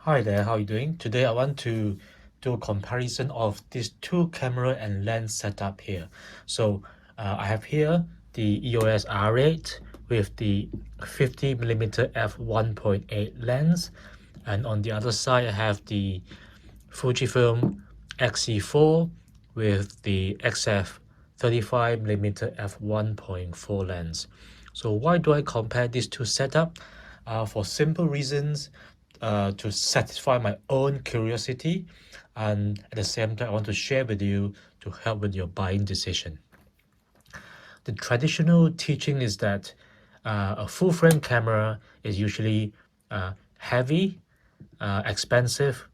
Hi there, how are you doing? Today I want to do a comparison of these two camera and lens setup here. So I have here the EOS R8 with the 50mm f1.8 lens, and on the other side I have the Fujifilm X-E4 with the XF35mm f1.4 lens. So why do I compare these two setups? For simple reasons, to satisfy my own curiosity, and at the same time I want to share with you to help with your buying decision. The traditional teaching is that a full frame camera is usually heavy, expensive,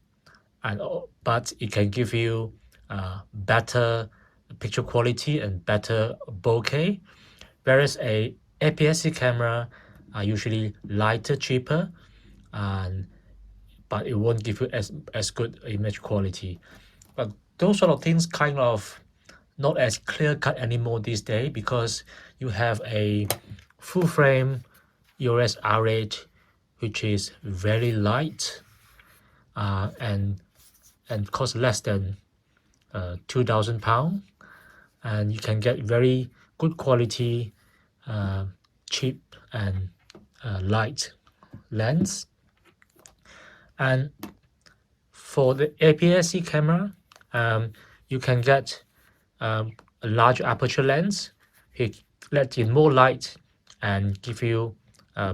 and but it can give you better picture quality and better bokeh, whereas a APS-C camera are usually lighter, cheaper, and but it won't give you as good image quality. But those sort of things kind of not as clear cut anymore these days, because you have a full frame EOS R8 which is very light and costs less than £2,000, and you can get very good quality, cheap and light lens. And for the APS-C camera, you can get a large aperture lens. It let in more light and give you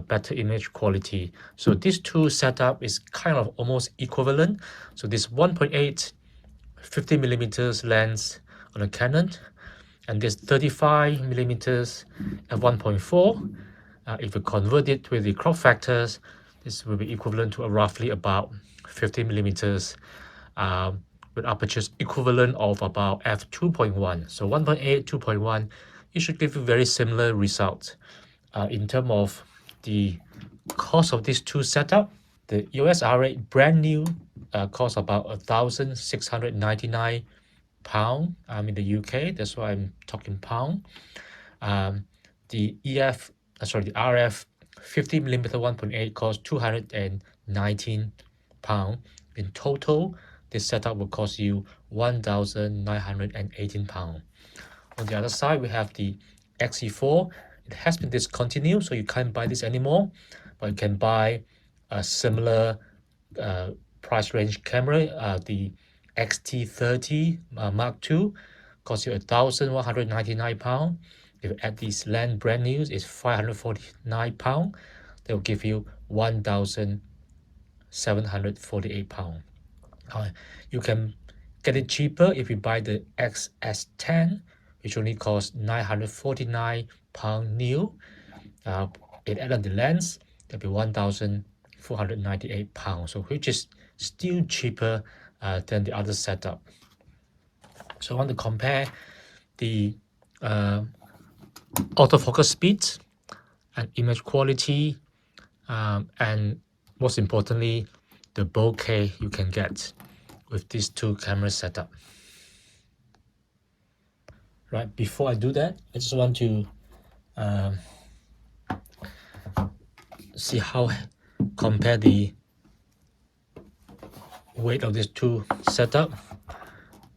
better image quality. So this two setup is kind of almost equivalent. So this 1.8 50mm lens on a Canon, and this 35mm f1.4. If you convert it with the crop factors, this will be equivalent to roughly about 50mm, with apertures equivalent of about f2.1. So 1.8, 2.1, it should give you very similar results. In terms of the cost of these two setup, the EOS R8 brand new costs about £1,699 in the UK. That's why I'm talking pound. The RF 50mm 1.8 costs £219. In total, this setup will cost you £1,918. On the other side, we have the X-E4. It has been discontinued, so you can't buy this anymore, but you can buy a similar price range camera. The XT30 Mark II costs you £1,199. If you add this lens brand new, it's £549. They will give you £1,748. You can get it cheaper if you buy the XS10, which only costs £949 new. It added the lens, that'll be £1,498, so which is still cheaper than the other setup. So I want to compare the autofocus speed and image quality, and most importantly, the bokeh you can get with these two camera setup. Right, before I do that, I just want to see how compare the weight of these two setup.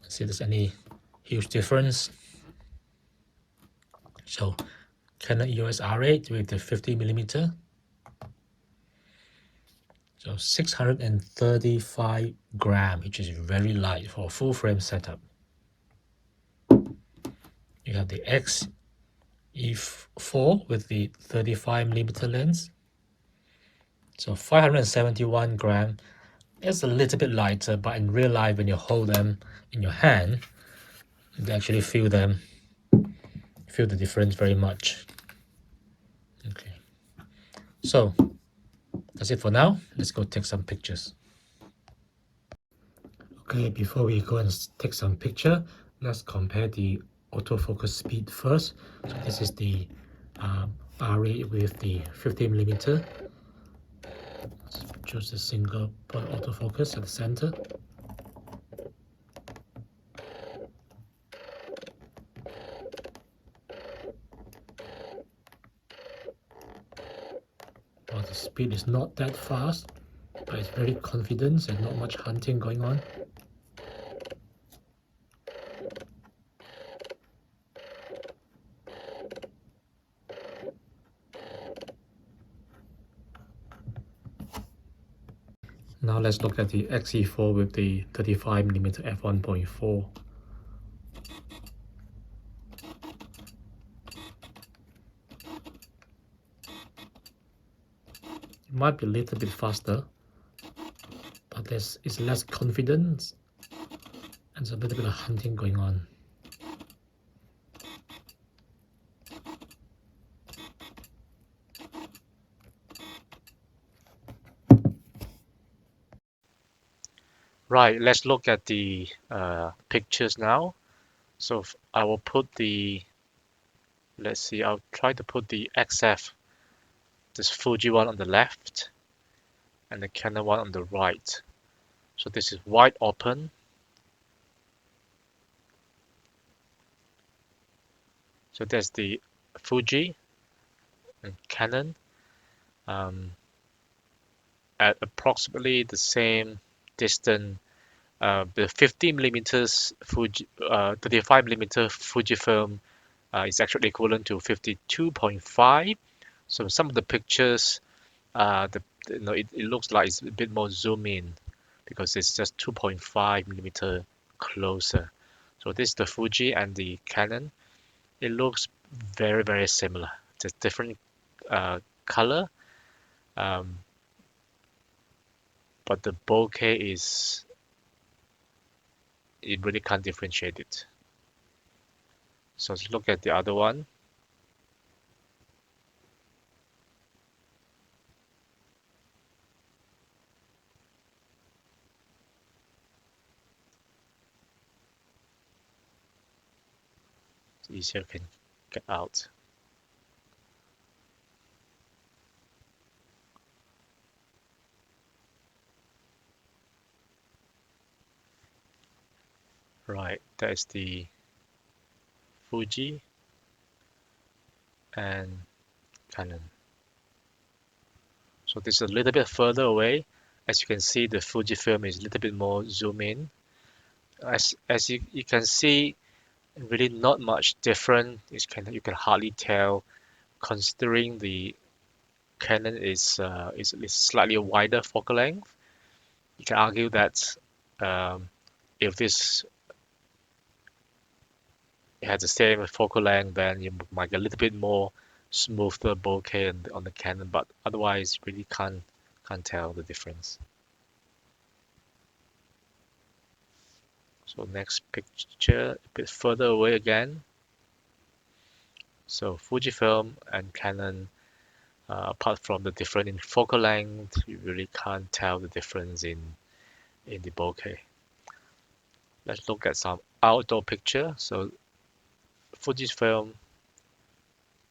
See if there's any huge difference. So Canon EOS R8 with the 50mm, so 635 grams, which is very light for a full frame setup. You have the X-E4 with the 35mm lens, so 571 grams. It's a little bit lighter, but in real life, when you hold them in your hand, you actually feel the difference very much. Okay, so that's it for now. Let's go take some pictures. Okay, before we go and take some picture, let's compare the autofocus speed first. So this is the R8 with the 50mm. Choose the single point autofocus at the center. Well, the speed is not that fast, but it's very confident and not much hunting going on. Now let's look at the X-E4 with the 35mm f1.4. It might be a little bit faster, but it's less confidence and there's a little bit of hunting going on. Right, let's look at the pictures now. So I will put the, let's see, I'll try to put the XF, this Fuji one on the left, and the Canon one on the right. So this is wide open. So there's the Fuji and Canon at approximately the same distance. The 50mm Fuji, 35mm Fujifilm is actually equivalent to 52.5. So some of the pictures, it looks like it's a bit more zoom in because it's just 2.5mm closer. So this is the Fuji and the Canon. It looks very, very similar. Just different color, but the bokeh is, it really can't differentiate it. So let's look at the other one. It's easier can get out. Right, that is the Fuji and Canon. So this is a little bit further away. As you can see, the Fujifilm is a little bit more zoom in. As you can see, really not much different. You can hardly tell, considering the Canon is slightly wider focal length. You can argue that if this has the same focal length, then you might get a little bit more smoother bokeh on the Canon, but otherwise really can't tell the difference. So next picture, a bit further away again. So Fujifilm and Canon, apart from the difference in focal length, you really can't tell the difference in the bokeh. Let's look at some outdoor picture. So Fujifilm,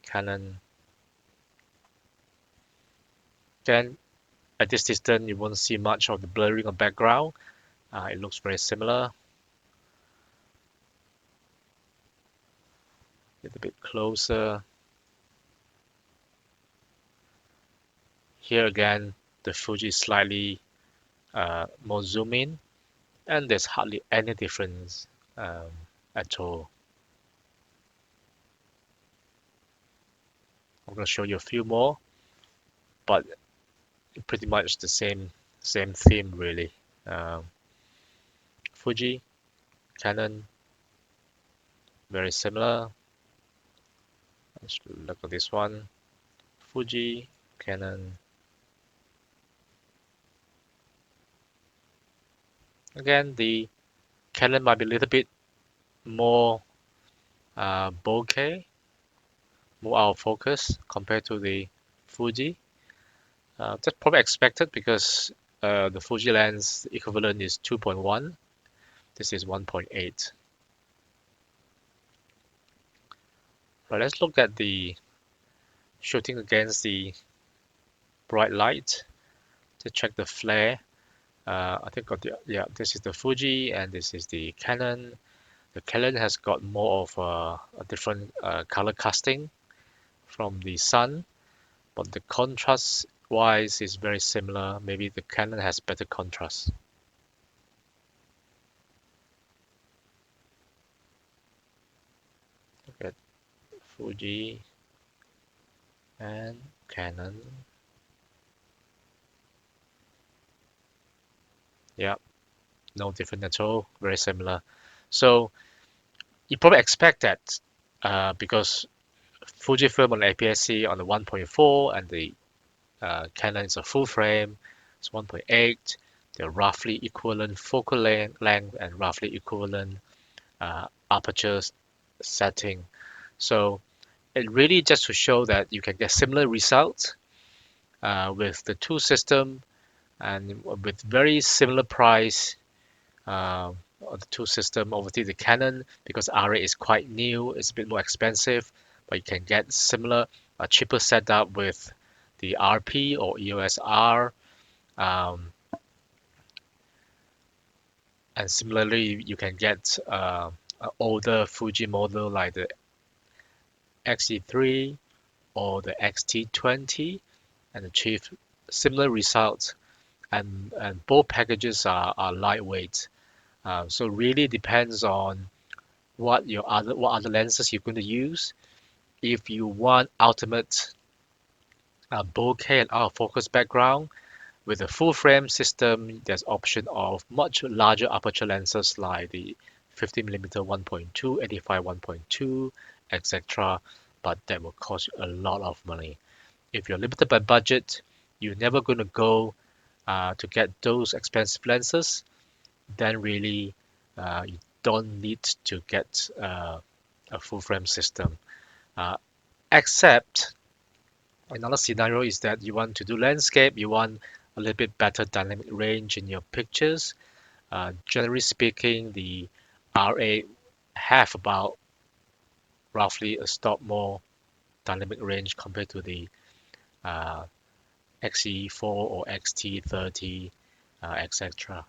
Canon. Again, at this distance, you won't see much of the blurring of background. It looks very similar. A little bit closer. Here again, the Fuji is slightly more zoom in, and there's hardly any difference at all. I'm going to show you a few more, but pretty much the same theme really. Fuji, Canon, very similar. Let's look at this one. Fuji, Canon. Again, the Canon might be a little bit more bokeh, more out of focus compared to the Fuji. That's probably expected because the Fuji lens equivalent is 2.1. This is 1.8. Right, let's look at the shooting against the bright light to check the flare. I think this is the Fuji and this is the Canon. The Canon has got more of a different color casting from the sun, but the contrast wise is very similar. Maybe the Canon has better contrast. Look at Fuji and Canon. Yeah, no different at all. Very similar. So you probably expect that because Fujifilm on APS-C on the 1.4 and the Canon is a full frame. It's 1.8. They're roughly equivalent focal length and roughly equivalent aperture setting. So it really just to show that you can get similar results with the two system and with very similar price of the two system. Obviously the Canon, because R8 is quite new, it's a bit more expensive, but you can get similar cheaper setup with the RP or EOS R. And similarly, you can get an older Fuji model like the X-E3 or the X-T20 and achieve similar results. And both packages are lightweight. So really depends on what other lenses you're going to use. If you want ultimate bokeh and out of focus background with a full frame system, there's option of much larger aperture lenses like the 50mm 1.2, 85 1.2, etc. But that will cost you a lot of money. If you're limited by budget, you're never going to go to get those expensive lenses. Then really you don't need to get a full frame system. Uh, except another scenario is that you want to do landscape, you want a little bit better dynamic range in your pictures. Generally speaking, the R8 have about roughly a stop more dynamic range compared to the uh, X-E4 or X-T30, etc.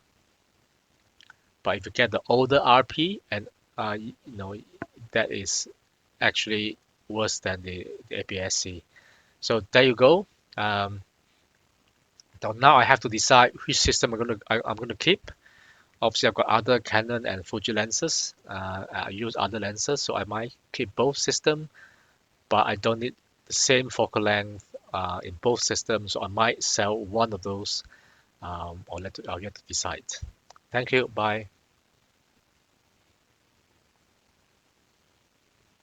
But if you get the older RP, and that is actually worse than the APS-C. So there you go. Um, now I have to decide which system I'm gonna keep. Obviously, I've got other Canon and Fuji lenses. I use other lenses, so I might keep both systems. But I don't need the same focal length in both systems, so I might sell one of those, or I'll yet to decide. Thank you. Bye.